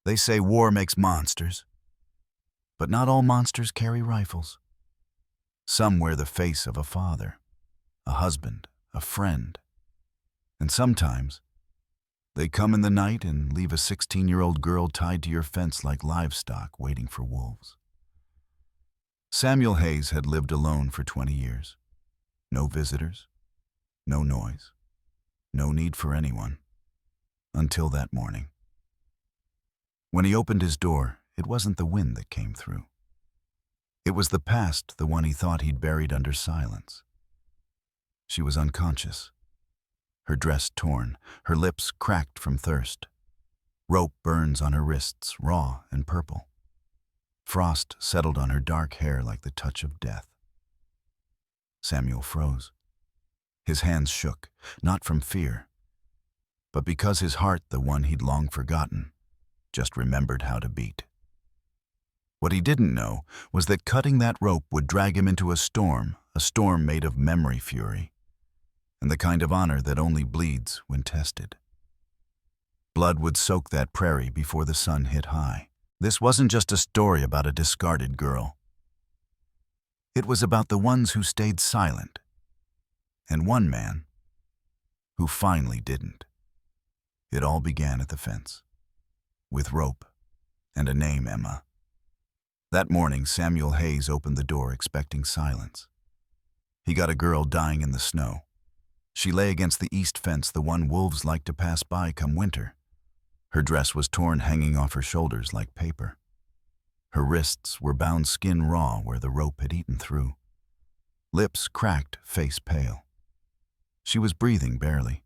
They say war makes monsters, but not all monsters carry rifles. Some wear the face of a father, a husband, a friend, and sometimes they come in the night and leave a 16-year-old girl tied to your fence like livestock waiting for wolves. Samuel Hayes had lived alone for 20 years. No visitors, no noise, no need for anyone, until that morning. When he opened his door, it wasn't the wind that came through. It was the past, the one he thought he'd buried under silence. She was unconscious, her dress torn, her lips cracked from thirst. Rope burns on her wrists, raw and purple. Frost settled on her dark hair like the touch of death. Samuel froze. His hands shook, not from fear, but because his heart, the one he'd long forgotten, just remembered how to beat. What he didn't know was that cutting that rope would drag him into a storm made of memory fury, and the kind of honor that only bleeds when tested. Blood would soak that prairie before the sun hit high. This wasn't just a story about a discarded girl. It was about the ones who stayed silent, and one man who finally didn't. It all began at the fence, with rope and a name, Emma. That morning, Samuel Hayes opened the door expecting silence. He got a girl dying in the snow. She lay against the east fence, the one wolves like to pass by come winter. Her dress was torn, hanging off her shoulders like paper. Her wrists were bound skin raw where the rope had eaten through. Lips cracked, face pale. She was breathing barely.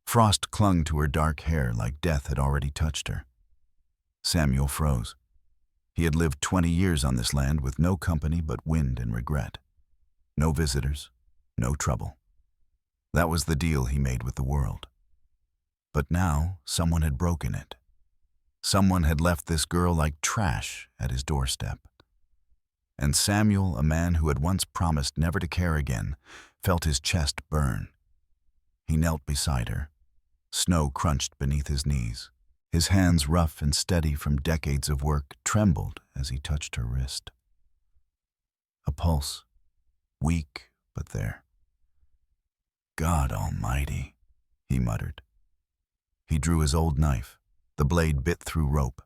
Frost clung to her dark hair like death had already touched her. Samuel froze. He had lived 20 years on this land with no company but wind and regret. No visitors, no trouble. That was the deal he made with the world. But now, someone had broken it. Someone had left this girl like trash at his doorstep. And Samuel, a man who had once promised never to care again, felt his chest burn. He knelt beside her. Snow crunched beneath his knees. His hands, rough and steady from decades of work, trembled as he touched her wrist. A pulse, weak but there. God Almighty, he muttered. He drew his old knife. The blade bit through rope.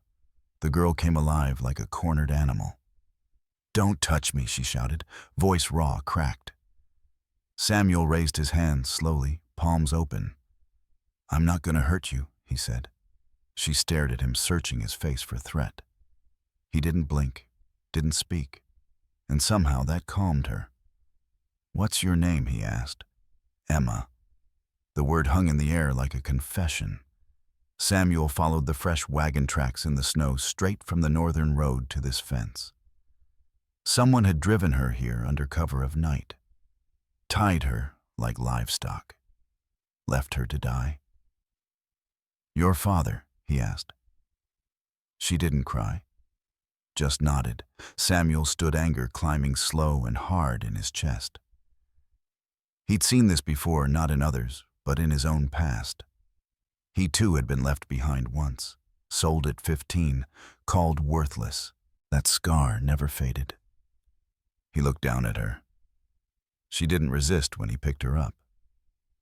The girl came alive like a cornered animal. "Don't touch me," she shouted, voice raw, cracked. Samuel raised his hands slowly, palms open. "I'm not going to hurt you," he said. She stared at him, searching his face for threat. He didn't blink, didn't speak, and somehow that calmed her. "What's your name?" he asked. "Emma." The word hung in the air like a confession. Samuel followed the fresh wagon tracks in the snow straight from the northern road to this fence. Someone had driven her here under cover of night, tied her like livestock, left her to die. "Your father?" he asked. She didn't cry, just nodded. Samuel stood, anger climbing slow and hard in his chest. He'd seen this before, not in others, but in his own past. He too had been left behind once, sold at 15, called worthless. That scar never faded. He looked down at her. She didn't resist when he picked her up.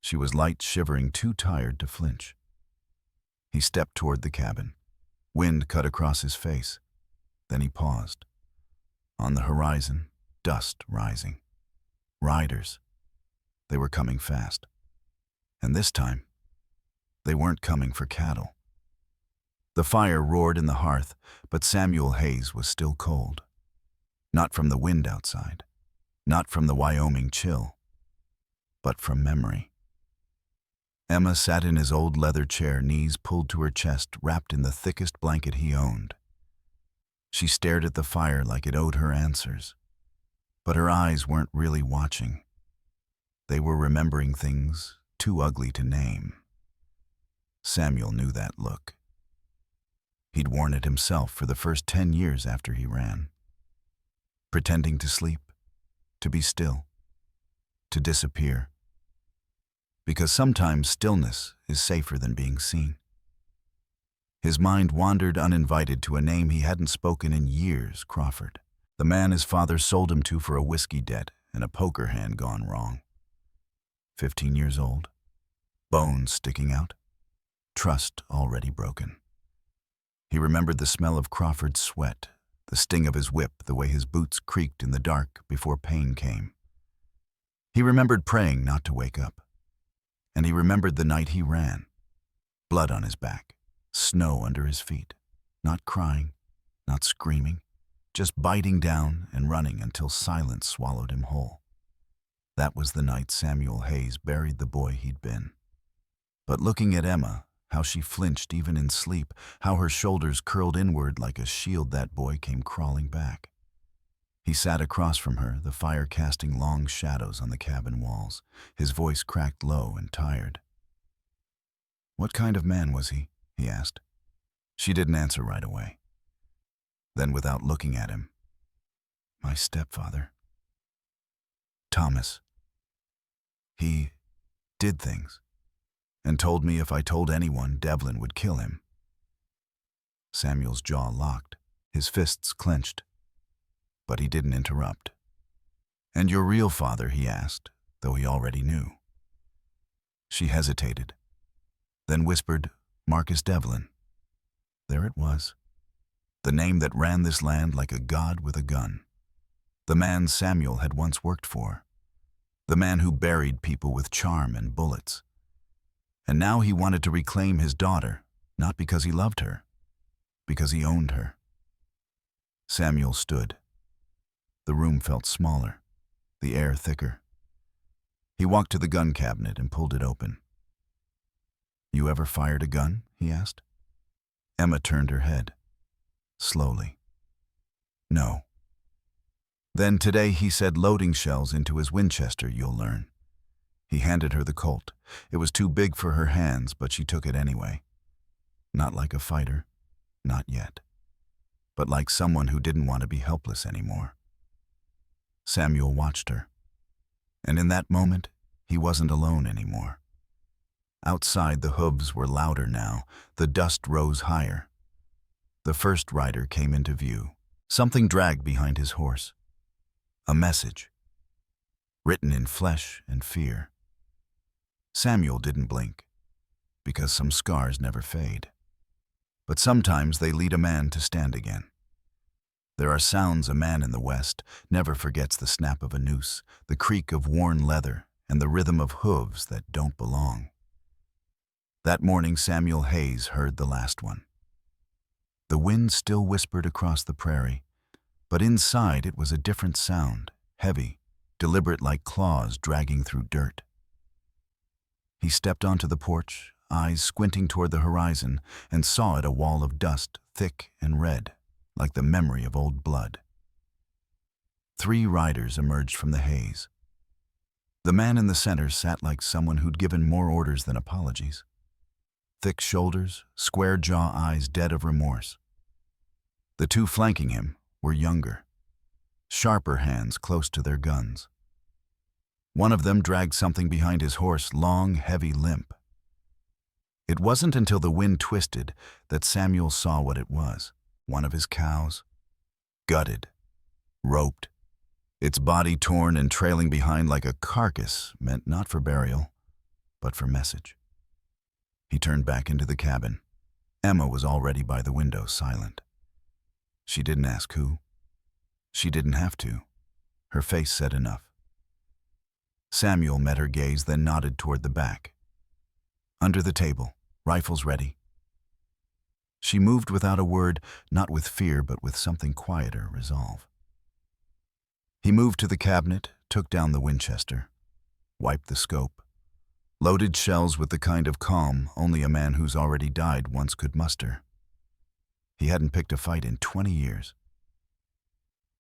She was light, shivering, too tired to flinch. He stepped toward the cabin. Wind cut across his face. Then he paused. On the horizon, dust rising. Riders. They were coming fast. And this time, they weren't coming for cattle. The fire roared in the hearth, but Samuel Hayes was still cold. Not from the wind outside, not from the Wyoming chill, but from memory. Emma sat in his old leather chair, knees pulled to her chest, wrapped in the thickest blanket he owned. She stared at the fire like it owed her answers, but her eyes weren't really watching. They were remembering things too ugly to name. Samuel knew that look. He'd worn it himself for the first 10 years after he ran. Pretending to sleep, to be still, to disappear. Because sometimes stillness is safer than being seen. His mind wandered uninvited to a name he hadn't spoken in years, Crawford. The man his father sold him to for a whiskey debt and a poker hand gone wrong. 15 years old, bones sticking out, trust already broken. He remembered the smell of Crawford's sweat, the sting of his whip, the way his boots creaked in the dark before pain came. He remembered praying not to wake up. And he remembered the night he ran, blood on his back, snow under his feet, not crying, not screaming, just biting down and running until silence swallowed him whole. That was the night Samuel Hayes buried the boy he'd been. But looking at Emma, how she flinched even in sleep, how her shoulders curled inward like a shield, that boy came crawling back. He sat across from her, the fire casting long shadows on the cabin walls, his voice cracked low and tired. "What kind of man was he?" he asked. She didn't answer right away. Then, without looking at him, "My stepfather. Thomas. He did things, and told me if I told anyone, Devlin would kill him." Samuel's jaw locked, his fists clenched. But he didn't interrupt. "And your real father?" he asked, though he already knew. She hesitated, then whispered, "Marcus Devlin." There it was, the name that ran this land like a god with a gun. The man Samuel had once worked for. The man who buried people with charm and bullets. And now he wanted to reclaim his daughter, not because he loved her, because he owned her. Samuel stood. The room felt smaller, the air thicker. He walked to the gun cabinet and pulled it open. "You ever fired a gun?" he asked. Emma turned her head, slowly. "No." "Then today he said loading shells into his Winchester, you'll learn." He handed her the Colt. It was too big for her hands, but she took it anyway. Not like a fighter, not yet, but like someone who didn't want to be helpless anymore. Samuel watched her, and in that moment, he wasn't alone anymore. Outside, the hooves were louder now, the dust rose higher. The first rider came into view. Something dragged behind his horse. A message, written in flesh and fear. Samuel didn't blink, because some scars never fade. But sometimes they lead a man to stand again. There are sounds a man in the West never forgets: the snap of a noose, the creak of worn leather, and the rhythm of hooves that don't belong. That morning Samuel Hayes heard the last one. The wind still whispered across the prairie, but inside it was a different sound, heavy, deliberate, like claws dragging through dirt. He stepped onto the porch, eyes squinting toward the horizon, and saw it a wall of dust, thick and red, like the memory of old blood. 3 riders emerged from the haze. The man in the center sat like someone who'd given more orders than apologies. Thick shoulders, square jaw, eyes dead of remorse. The 2 flanking him were younger, sharper hands close to their guns. One of them dragged something behind his horse, long, heavy limp. It wasn't until the wind twisted that Samuel saw what it was. One of his cows, gutted, roped, its body torn and trailing behind like a carcass meant not for burial, but for message. He turned back into the cabin. Emma was already by the window, silent. She didn't ask who. She didn't have to. Her face said enough. Samuel met her gaze, then nodded toward the back. Under the table, rifles ready. She moved without a word, not with fear, but with something quieter, resolve. He moved to the cabinet, took down the Winchester, wiped the scope, loaded shells with the kind of calm only a man who's already died once could muster. He hadn't picked a fight in 20 years.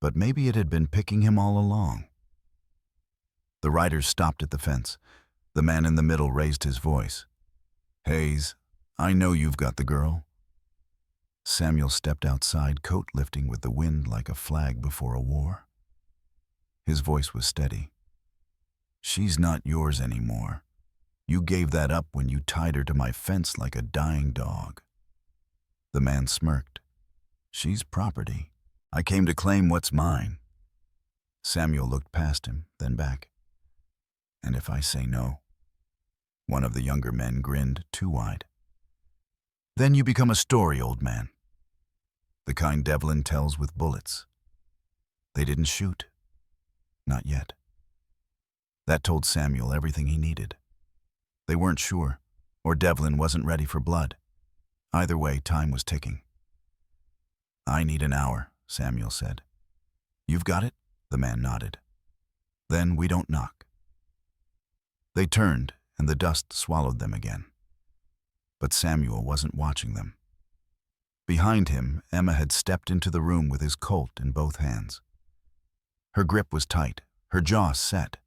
But maybe it had been picking him all along. The riders stopped at the fence. The man in the middle raised his voice. "Hayes, I know you've got the girl." Samuel stepped outside, coat lifting with the wind like a flag before a war. His voice was steady. "She's not yours anymore. You gave that up when you tied her to my fence like a dying dog." The man smirked. She's property. I came to claim what's mine. Samuel looked past him, then back. And if I say no? One of the younger men grinned too wide. Then you become a story, old man. The kind Devlin tells with bullets. They didn't shoot. Not yet. That told Samuel everything he needed. They weren't sure, or Devlin wasn't ready for blood. Either way, time was ticking. I need an hour, Samuel said. You've got it? The man nodded. Then we don't knock. They turned, and the dust swallowed them again. But Samuel wasn't watching them. Behind him, Emma had stepped into the room with his Colt in both hands. Her grip was tight, her jaw set,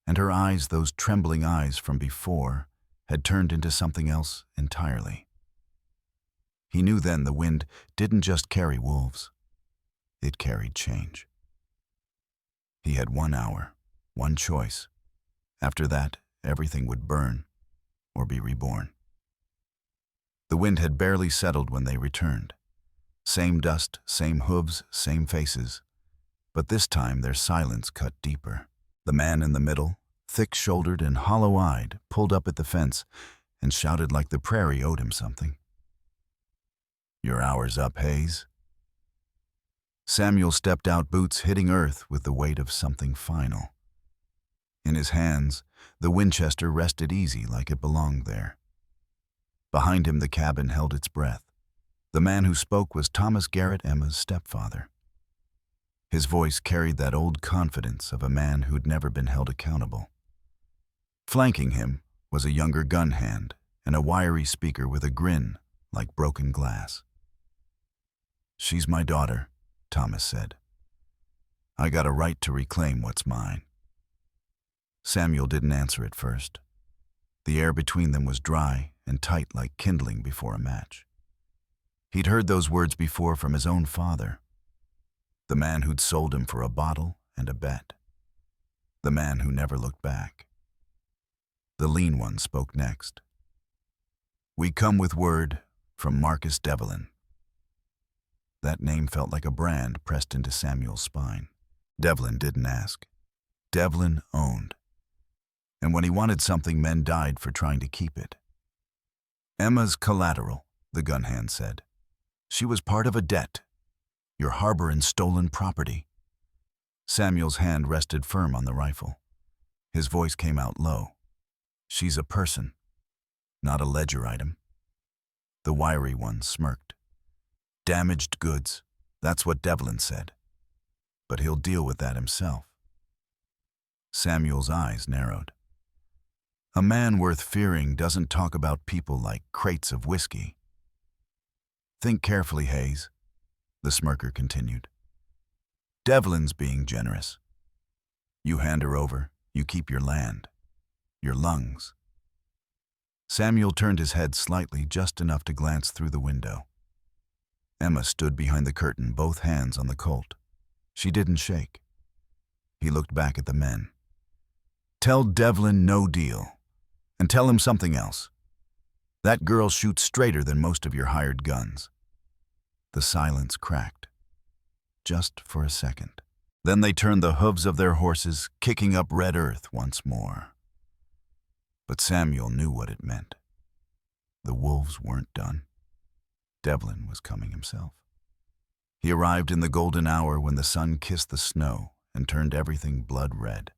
and her eyes, those trembling eyes from before, had turned into something else entirely. He knew then the wind didn't just carry wolves. It carried change. He had 1 hour, one choice. After that, everything would burn or be reborn. The wind had barely settled when they returned. Same dust, same hooves, same faces. But this time their silence cut deeper. The man in the middle, thick-shouldered and hollow-eyed, pulled up at the fence and shouted like the prairie owed him something. Your hour's up, Hayes. Samuel stepped out, boots hitting earth with the weight of something final. In his hands, the Winchester rested easy like it belonged there. Behind him, the cabin held its breath. The man who spoke was Thomas Garrett, Emma's stepfather. His voice carried that old confidence of a man who'd never been held accountable. Flanking him was a younger gun hand and a wiry speaker with a grin like broken glass. She's my daughter, Thomas said. I got a right to reclaim what's mine. Samuel didn't answer at first. The air between them was dry and tight like kindling before a match. He'd heard those words before from his own father, the man who'd sold him for a bottle and a bet, the man who never looked back. The lean one spoke next. We come with word from Marcus Devlin. That name felt like a brand pressed into Samuel's spine. Devlin didn't ask. Devlin owned. And when he wanted something, men died for trying to keep it. Emma's collateral, the gun hand said. She was part of a debt. Your harbor and stolen property. Samuel's hand rested firm on the rifle. His voice came out low. She's a person, not a ledger item. The wiry one smirked. Damaged goods, that's what Devlin said. But he'll deal with that himself. Samuel's eyes narrowed. A man worth fearing doesn't talk about people like crates of whiskey. Think carefully, Hayes, the smirker continued. Devlin's being generous. You hand her over, you keep your land, your lungs. Samuel turned his head slightly, just enough to glance through the window. Emma stood behind the curtain, both hands on the Colt. She didn't shake. He looked back at the men. Tell Devlin no deal. And tell him something else. That girl shoots straighter than most of your hired guns. The silence cracked. Just for a second. Then they turned the hooves of their horses, kicking up red earth once more. But Samuel knew what it meant. The wolves weren't done. Devlin was coming himself. He arrived in the golden hour when the sun kissed the snow and turned everything blood red.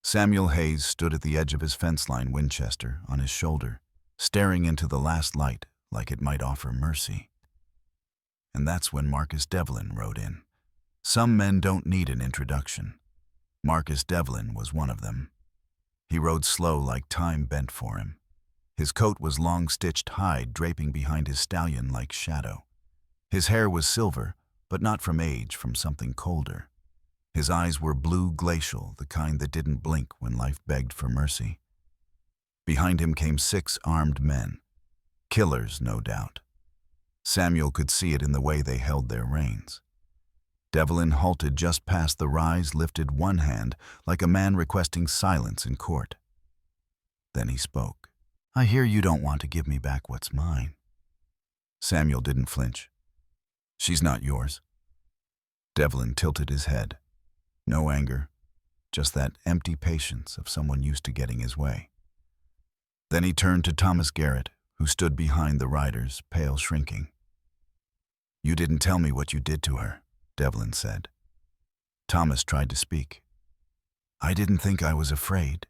Samuel Hayes stood at the edge of his fence-line Winchester on his shoulder, staring into the last light like it might offer mercy. And that's when Marcus Devlin rode in. Some men don't need an introduction. Marcus Devlin was one of them. He rode slow like time bent for him. His coat was long-stitched hide draping behind his stallion like shadow. His hair was silver, but not from age, from something colder. His eyes were blue glacial, the kind that didn't blink when life begged for mercy. Behind him came 6 armed men. Killers, no doubt. Samuel could see it in the way they held their reins. Devlin halted just past the rise, lifted one hand like a man requesting silence in court. Then he spoke. I hear you don't want to give me back what's mine. Samuel didn't flinch. She's not yours. Devlin tilted his head. No anger, just that empty patience of someone used to getting his way. Then he turned to Thomas Garrett, who stood behind the riders, pale shrinking. You didn't tell me what you did to her, Devlin said. Thomas tried to speak. I didn't think I was afraid.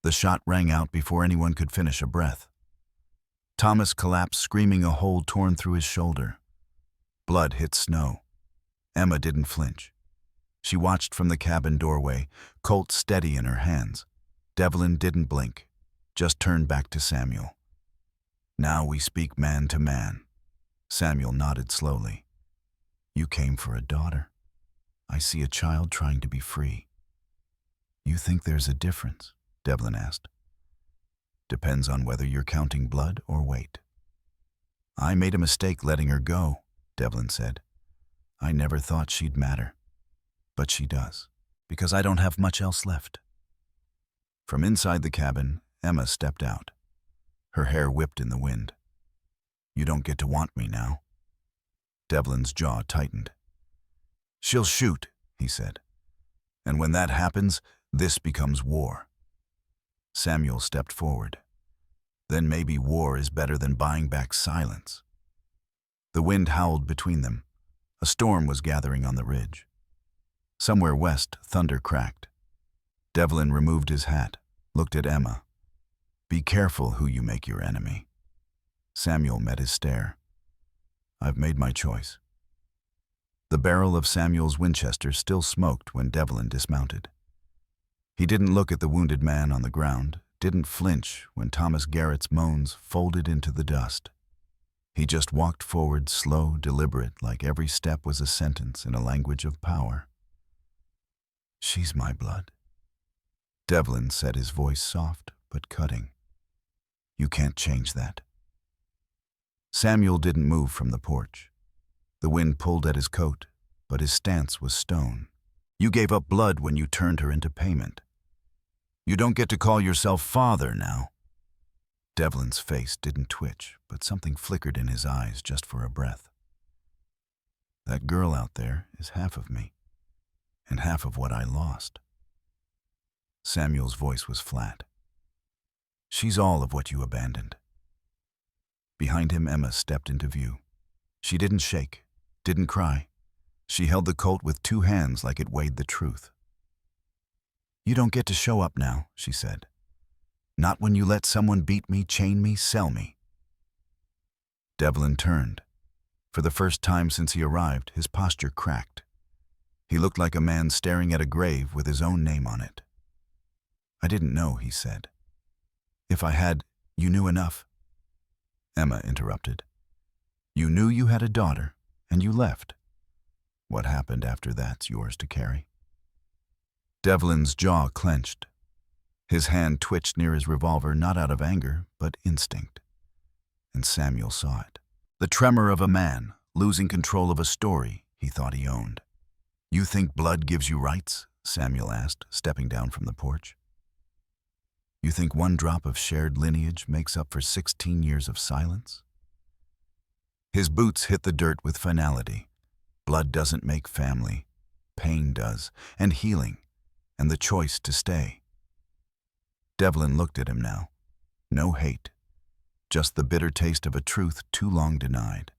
The shot rang out before anyone could finish a breath. Thomas collapsed, screaming, a hole torn through his shoulder. Blood hit snow. Emma didn't flinch. She watched from the cabin doorway, Colt steady in her hands. Devlin didn't blink, just turned back to Samuel. Now we speak man to man. Samuel nodded slowly. You came for a daughter. I see a child trying to be free. You think there's a difference? Devlin asked. Depends on whether you're counting blood or weight. I made a mistake letting her go, Devlin said. I never thought she'd matter. But she does, because I don't have much else left. From inside the cabin, Emma stepped out. Her hair whipped in the wind. You don't get to want me now. Devlin's jaw tightened. She'll shoot, he said. And when that happens, this becomes war. Samuel stepped forward. Then maybe war is better than buying back silence. The wind howled between them. A storm was gathering on the ridge. Somewhere west, thunder cracked. Devlin removed his hat, looked at Emma. Be careful who you make your enemy. Samuel met his stare. I've made my choice. The barrel of Samuel's Winchester still smoked when Devlin dismounted. He didn't look at the wounded man on the ground, didn't flinch when Thomas Garrett's moans folded into the dust. He just walked forward, slow, deliberate, like every step was a sentence in a language of power. She's my blood. Devlin said, his voice soft but cutting. You can't change that. Samuel didn't move from the porch. The wind pulled at his coat, but his stance was stone. You gave up blood when you turned her into payment. You don't get to call yourself father now. Devlin's face didn't twitch, but something flickered in his eyes just for a breath. That girl out there is half of me, and half of what I lost. Samuel's voice was flat. She's all of what you abandoned. Behind him, Emma stepped into view. She didn't shake, didn't cry. She held the Colt with two hands like it weighed the truth. You don't get to show up now, she said. Not when you let someone beat me, chain me, sell me. Devlin turned. For the first time since he arrived, his posture cracked. He looked like a man staring at a grave with his own name on it. I didn't know, he said. If I had, you knew enough. Emma interrupted. You knew you had a daughter, and you left. What happened after that's yours to carry. Devlin's jaw clenched. His hand twitched near his revolver, not out of anger, but instinct. And Samuel saw it. The tremor of a man losing control of a story he thought he owned. You think blood gives you rights? Samuel asked, stepping down from the porch. You think one drop of shared lineage makes up for 16 years of silence? His boots hit the dirt with finality. Blood doesn't make family. Pain does, and healing, and the choice to stay. Devlin looked at him now. No hate, just the bitter taste of a truth too long denied.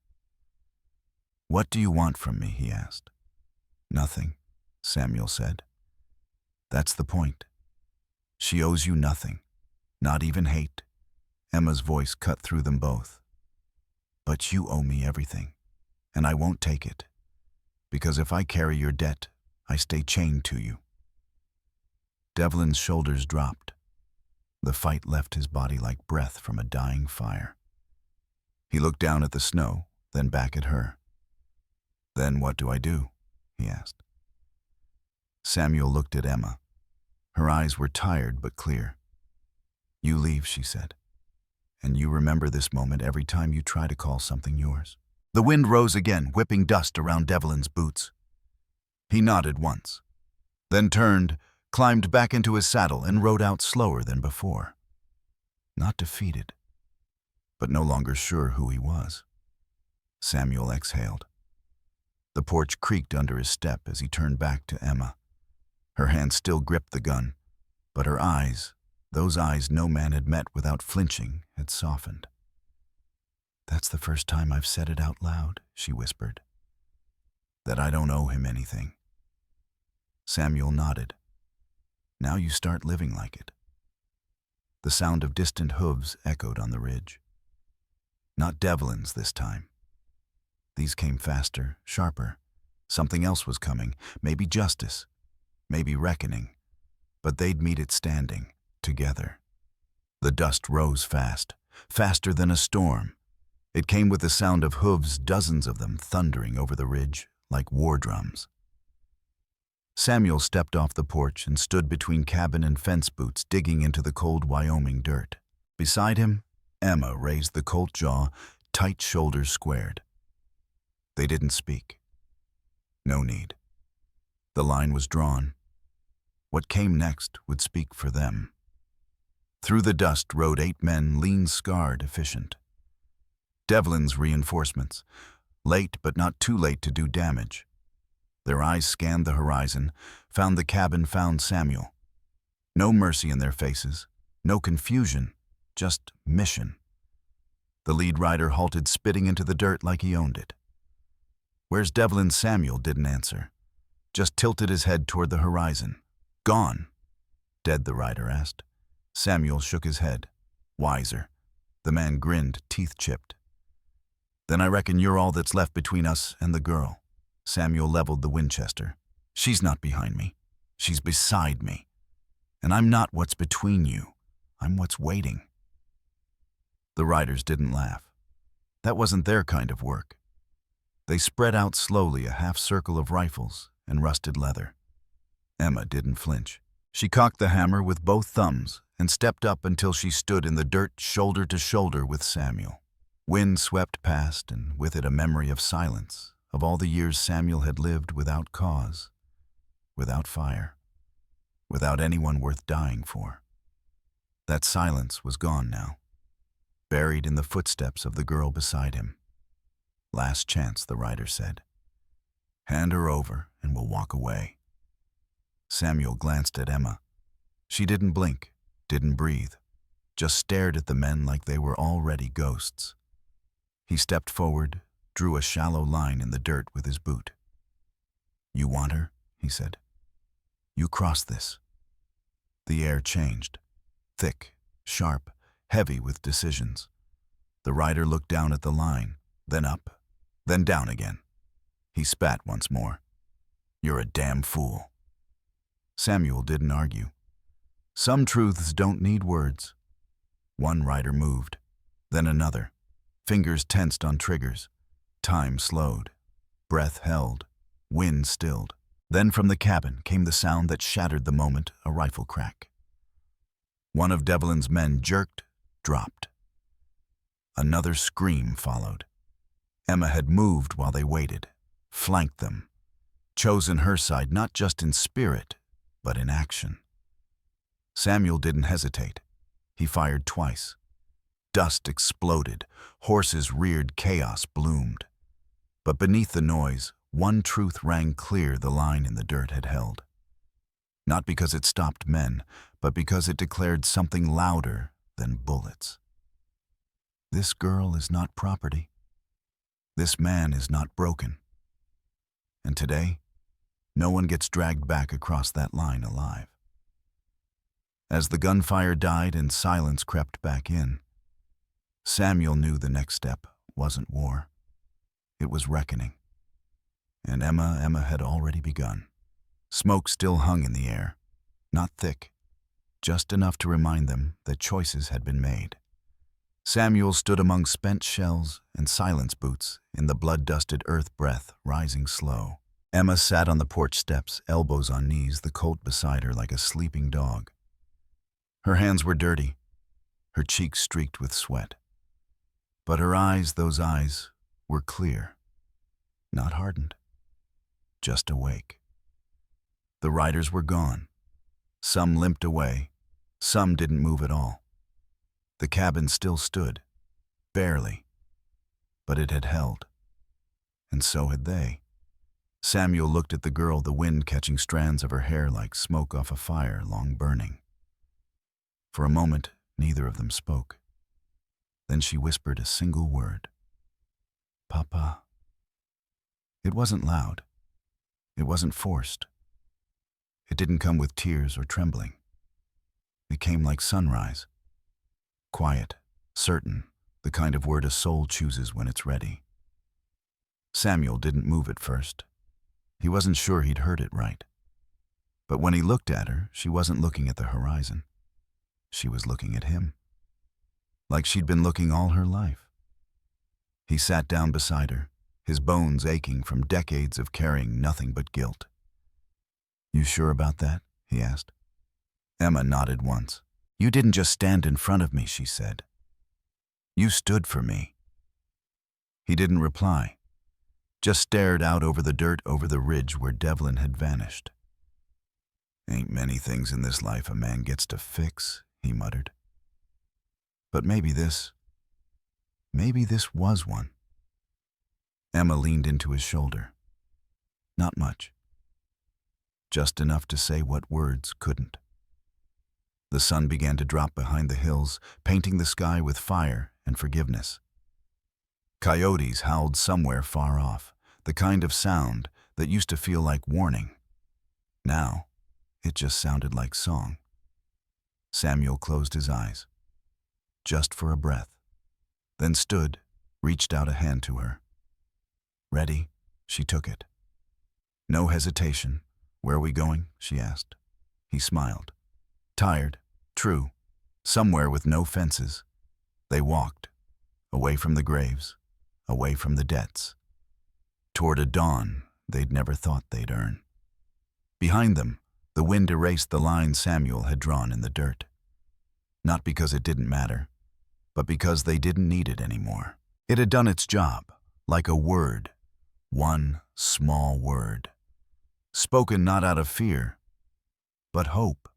What do you want from me? He asked. Nothing, Samuel said. That's the point. She owes you nothing, not even hate. Emma's voice cut through them both. But you owe me everything, and I won't take it, because if I carry your debt, I stay chained to you. Devlin's shoulders dropped. The fight left his body like breath from a dying fire. He looked down at the snow, then back at her. Then what do I do? He asked. Samuel looked at Emma. Her eyes were tired but clear. You leave, she said. And you remember this moment every time you try to call something yours. The wind rose again, whipping dust around Devlin's boots. He nodded once, then turned, climbed back into his saddle, and rode out slower than before. Not defeated, but no longer sure who he was. Samuel exhaled. The porch creaked under his step as he turned back to Emma. Her hand still gripped the gun, but her eyes, those eyes no man had met without flinching, had softened. "That's the first time I've said it out loud," she whispered. "That I don't owe him anything." Samuel nodded. "Now you start living like it." The sound of distant hooves echoed on the ridge. Not Devlin's this time. These came faster, sharper. Something else was coming, maybe justice, maybe reckoning, but they'd meet it standing, together. The dust rose fast, faster than a storm. It came with the sound of hooves, dozens of them thundering over the ridge like war drums. Samuel stepped off the porch and stood between cabin and fence boots, digging into the cold Wyoming dirt. Beside him, Emma raised the Colt jaw, tight shoulders squared. They didn't speak. No need. The line was drawn. What came next would speak for them. Through the dust rode 8 men, lean, scarred, efficient. Devlin's reinforcements, late but not too late to do damage. Their eyes scanned the horizon, found the cabin, found Samuel. No mercy in their faces, no confusion, just mission. The lead rider halted, spitting into the dirt like he owned it. "Where's Devlin?" Samuel didn't answer, just tilted his head toward the horizon. "Gone." "Dead?" the rider asked. Samuel shook his head. "Wiser." The man grinned, teeth chipped. "Then I reckon you're all that's left between us and the girl." Samuel leveled the Winchester. "She's not behind me. She's beside me. And I'm not what's between you. I'm what's waiting." The riders didn't laugh. That wasn't their kind of work. They spread out slowly, a half circle of rifles and rusted leather. Emma didn't flinch. She cocked the hammer with both thumbs and stepped up until she stood in the dirt shoulder to shoulder with Samuel. Wind swept past, and with it a memory of silence, of all the years Samuel had lived without cause, without fire, without anyone worth dying for. That silence was gone now, buried in the footsteps of the girl beside him. "Last chance," the rider said. "Hand her over and we'll walk away." Samuel glanced at Emma. She didn't blink, didn't breathe, just stared at the men like they were already ghosts. He stepped forward, drew a shallow line in the dirt with his boot. "You want her?" he said. "You cross this." The air changed, thick, sharp, heavy with decisions. The rider looked down at the line, then up, then down again. He spat once more. "You're a damn fool." Samuel didn't argue. Some truths don't need words. One rider moved, then another. Fingers tensed on triggers. Time slowed. Breath held. Wind stilled. Then from the cabin came the sound that shattered the moment, a rifle crack. One of Devlin's men jerked, dropped. Another scream followed. Emma had moved while they waited, flanked them, chosen her side not just in spirit, but in action. Samuel didn't hesitate. He fired twice. Dust exploded, horses reared, chaos bloomed. But beneath the noise, one truth rang clear the line in the dirt had held. Not because it stopped men, but because it declared something louder than bullets. This girl is not property. This man is not broken. And today, no one gets dragged back across that line alive. As the gunfire died and silence crept back in, Samuel knew the next step wasn't war. It was reckoning. And Emma had already begun. Smoke still hung in the air, not thick, just enough to remind them that choices had been made. Samuel stood among spent shells and silence boots in the blood-dusted earth, breath rising slow. Emma sat on the porch steps, elbows on knees, the Colt beside her like a sleeping dog. Her hands were dirty, her cheeks streaked with sweat. But her eyes, those eyes, were clear, not hardened, just awake. The riders were gone. Some limped away, some didn't move at all. The cabin still stood, barely, but it had held, and so had they. Samuel looked at the girl, the wind catching strands of her hair like smoke off a fire long burning. For a moment, neither of them spoke. Then she whispered a single word. "Papa." It wasn't loud. It wasn't forced. It didn't come with tears or trembling. It came like sunrise. Quiet, certain, the kind of word a soul chooses when it's ready. Samuel didn't move at first. He wasn't sure he'd heard it right. But when he looked at her, she wasn't looking at the horizon. She was looking at him. Like she'd been looking all her life. He sat down beside her, his bones aching from decades of carrying nothing but guilt. "You sure about that?" he asked. Emma nodded once. "You didn't just stand in front of me," she said. "You stood for me." He didn't reply, just stared out over the dirt over the ridge where Devlin had vanished. "Ain't many things in this life a man gets to fix," he muttered. But maybe this was one. Emma leaned into his shoulder. Not much. Just enough to say what words couldn't. The sun began to drop behind the hills, painting the sky with fire and forgiveness. Coyotes howled somewhere far off, the kind of sound that used to feel like warning. Now, it just sounded like song. Samuel closed his eyes, just for a breath, then stood, reached out a hand to her. "Ready?" She took it. No hesitation. "Where are we going?" she asked. He smiled. Tired, true, somewhere with no fences. They walked, away from the graves, away from the debts, toward a dawn they'd never thought they'd earn. Behind them, the wind erased the line Samuel had drawn in the dirt. Not because it didn't matter, but because they didn't need it anymore. It had done its job, like a word, one small word, spoken not out of fear, but hope.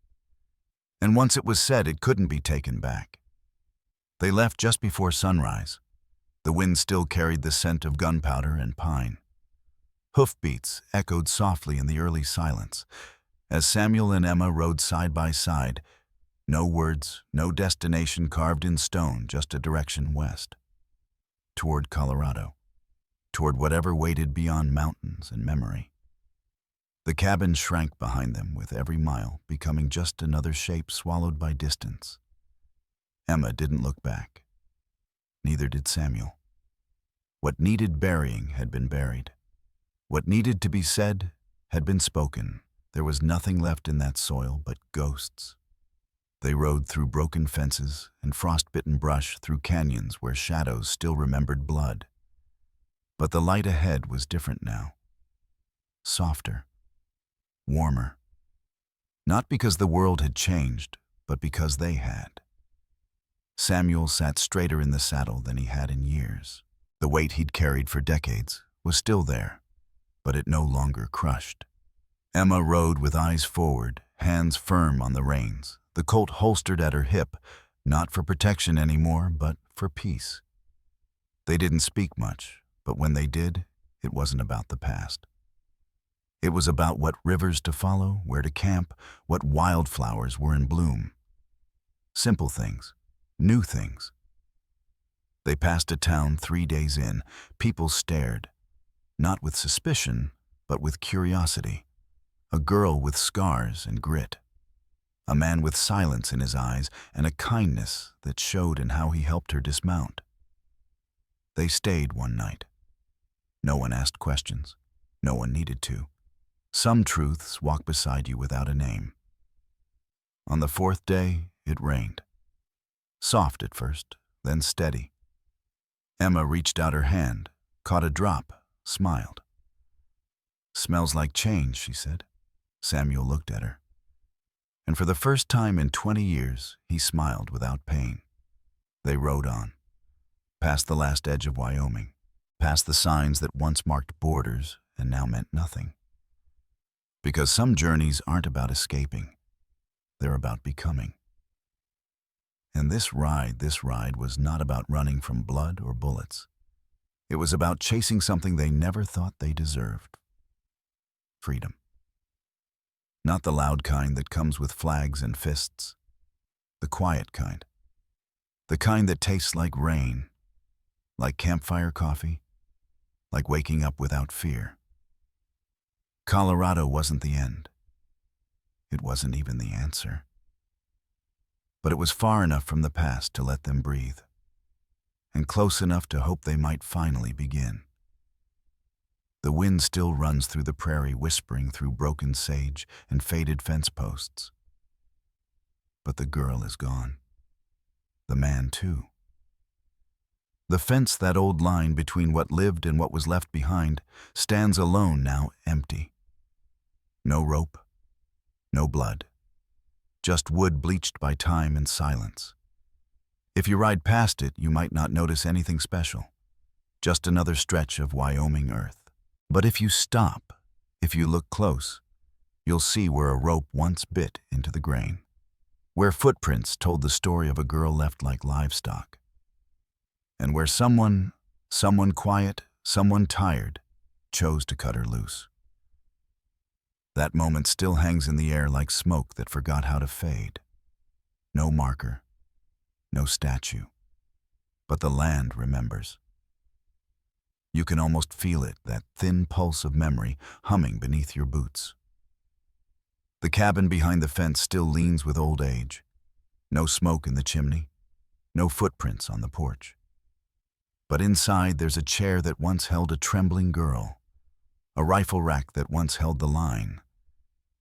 And once it was said, it couldn't be taken back. They left just before sunrise. The wind still carried the scent of gunpowder and pine. Hoofbeats echoed softly in the early silence. As Samuel and Emma rode side by side, no words, no destination carved in stone, just a direction west. Toward Colorado. Toward whatever waited beyond mountains and memory. The cabin shrank behind them with every mile, becoming just another shape swallowed by distance. Emma didn't look back. Neither did Samuel. What needed burying had been buried. What needed to be said had been spoken. There was nothing left in that soil but ghosts. They rode through broken fences and frost-bitten brush, through canyons where shadows still remembered blood. But the light ahead was different now. Softer. Warmer. Not because the world had changed, but because they had. Samuel sat straighter in the saddle than he had in years. The weight he'd carried for decades was still there, but it no longer crushed. Emma rode with eyes forward, hands firm on the reins, the Colt holstered at her hip, not for protection anymore, but for peace. They didn't speak much, but when they did, it wasn't about the past. It was about what rivers to follow, where to camp, what wildflowers were in bloom. Simple things, new things. They passed a town 3 days in. People stared, not with suspicion, but with curiosity. A girl with scars and grit. A man with silence in his eyes and a kindness that showed in how he helped her dismount. They stayed one night. No one asked questions. No one needed to. Some truths walk beside you without a name. On the 4th day, it rained. Soft at first, then steady. Emma reached out her hand, caught a drop, smiled. "Smells like change," she said. Samuel looked at her. And for the first time in 20 years, he smiled without pain. They rode on, past the last edge of Wyoming, past the signs that once marked borders and now meant nothing. Because some journeys aren't about escaping, they're about becoming. And this ride was not about running from blood or bullets. It was about chasing something they never thought they deserved. Freedom. Not the loud kind that comes with flags and fists. The quiet kind. The kind that tastes like rain, like campfire coffee, like waking up without fear. Colorado wasn't the end. It wasn't even the answer. But it was far enough from the past to let them breathe, and close enough to hope they might finally begin. The wind still runs through the prairie, whispering through broken sage and faded fence posts. But the girl is gone. The man, too. The fence, that old line between what lived and what was left behind, stands alone now, empty. No rope, no blood. Just wood bleached by time and silence. If you ride past it, you might not notice anything special. Just another stretch of Wyoming earth. But if you stop, if you look close, you'll see where a rope once bit into the grain. Where footprints told the story of a girl left like livestock. And where someone quiet, someone tired, chose to cut her loose. That moment still hangs in the air like smoke that forgot how to fade. No marker, no statue, but the land remembers. You can almost feel it, that thin pulse of memory humming beneath your boots. The cabin behind the fence still leans with old age. No smoke in the chimney, no footprints on the porch. But inside there's a chair that once held a trembling girl, a rifle rack that once held the line,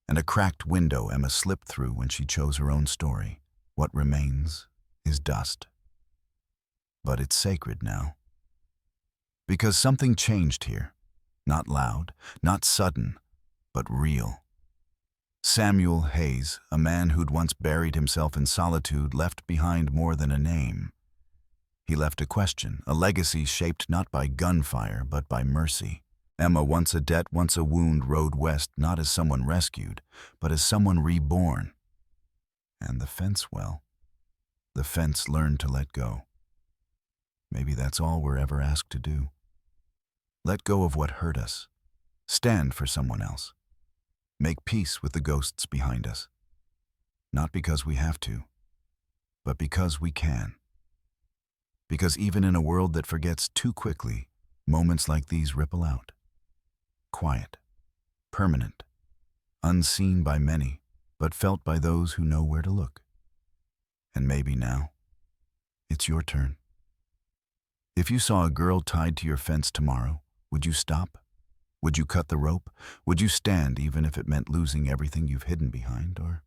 and a cracked window Emma slipped through when she chose her own story. What remains is dust. But it's sacred now. Because something changed here. Not loud, not sudden, but real. Samuel Hayes, a man who'd once buried himself in solitude, left behind more than a name. He left a question, a legacy shaped not by gunfire, but by mercy. Emma, once a debt, once a wound, rode west not as someone rescued, but as someone reborn. And the fence, well, the fence learned to let go. Maybe that's all we're ever asked to do. Let go of what hurt us. Stand for someone else. Make peace with the ghosts behind us. Not because we have to, but because we can. Because even in a world that forgets too quickly, moments like these ripple out. Quiet, permanent, unseen by many, but felt by those who know where to look. And maybe now, it's your turn. If you saw a girl tied to your fence tomorrow, would you stop? Would you cut the rope? Would you stand even if it meant losing everything you've hidden behind? Or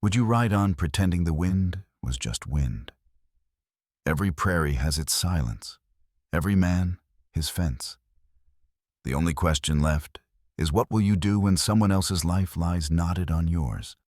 would you ride on pretending the wind was just wind? Every prairie has its silence. Every man, his fence. The only question left is, what will you do when someone else's life lies knotted on yours?